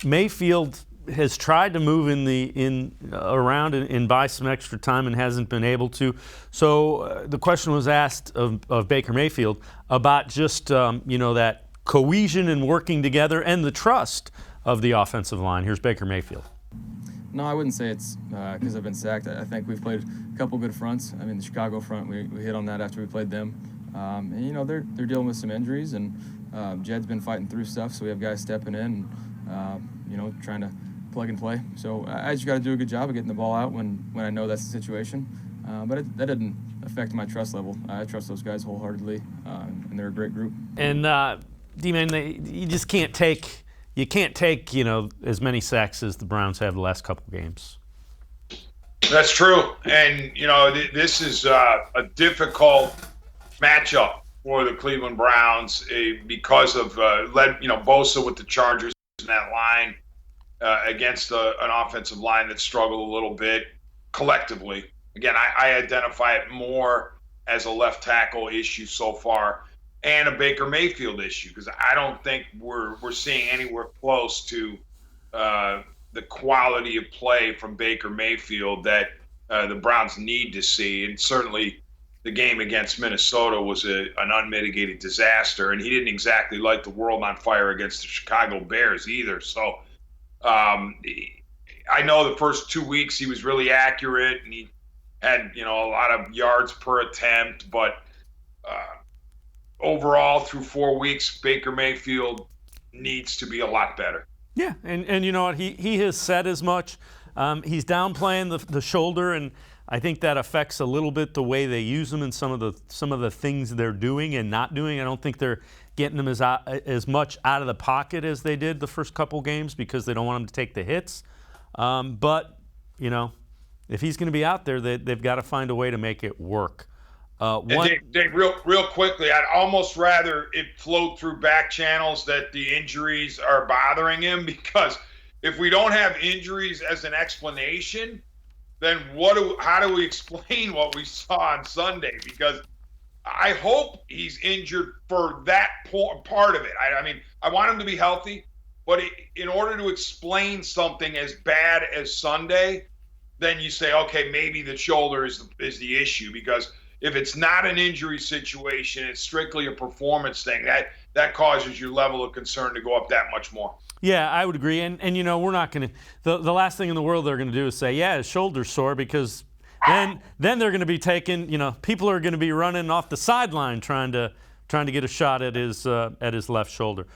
Mayfield has tried to move around and buy some extra time and hasn't been able to. So the question was asked of Baker Mayfield about just that cohesion and working together and the trust of the offensive line. Here's Baker Mayfield. No, I wouldn't say it's because I've been sacked. I think we've played a couple good fronts. I mean, the Chicago front, we hit on that after we played them. And they're dealing with some injuries, and Jed's been fighting through stuff, so we have guys stepping in and, trying to plug and play. So I just got to do a good job of getting the ball out when I know that's the situation. But that didn't affect my trust level. I trust those guys wholeheartedly, and they're a great group. And, D-Man, you just can't take as many sacks as the Browns have the last couple games. That's true. And, this is a difficult matchup for the Cleveland Browns because of Bosa with the Chargers in that line against an offensive line that struggled a little bit collectively. Again, I identify it more as a left tackle issue so far and a Baker Mayfield issue because I don't think we're seeing anywhere close to the quality of play from Baker Mayfield that the Browns need to see. And certainly the game against Minnesota was an unmitigated disaster, and he didn't exactly light the world on fire against the Chicago Bears either. So I know the first 2 weeks he was really accurate, and he had a lot of yards per attempt, but overall through 4 weeks, Baker Mayfield needs to be a lot better. Yeah, and you know what? He has said as much. He's downplaying the shoulder, and I think that affects a little bit the way they use him and some of the things they're doing and not doing. I don't think they're getting him as much out of the pocket as they did the first couple games because they don't want him to take the hits. But if he's going to be out there, they've got to find a way to make it work. Dave, real quickly, I'd almost rather it flowed through back channels that the injuries are bothering him, because if we don't have injuries as an explanation, then how do we explain what we saw on Sunday? Because I hope he's injured for that part of it. I mean, I want him to be healthy, but in order to explain something as bad as Sunday, then you say, okay, maybe the shoulder is the issue, because if it's not an injury situation, it's strictly a performance thing, that causes your level of concern to go up that much more. Yeah, I would agree. And we're not going to – the last thing in the world they're going to do is say, yeah, his shoulder's sore, because then they're going to be taking – people are going to be running off the sideline trying to get a shot at his left shoulder.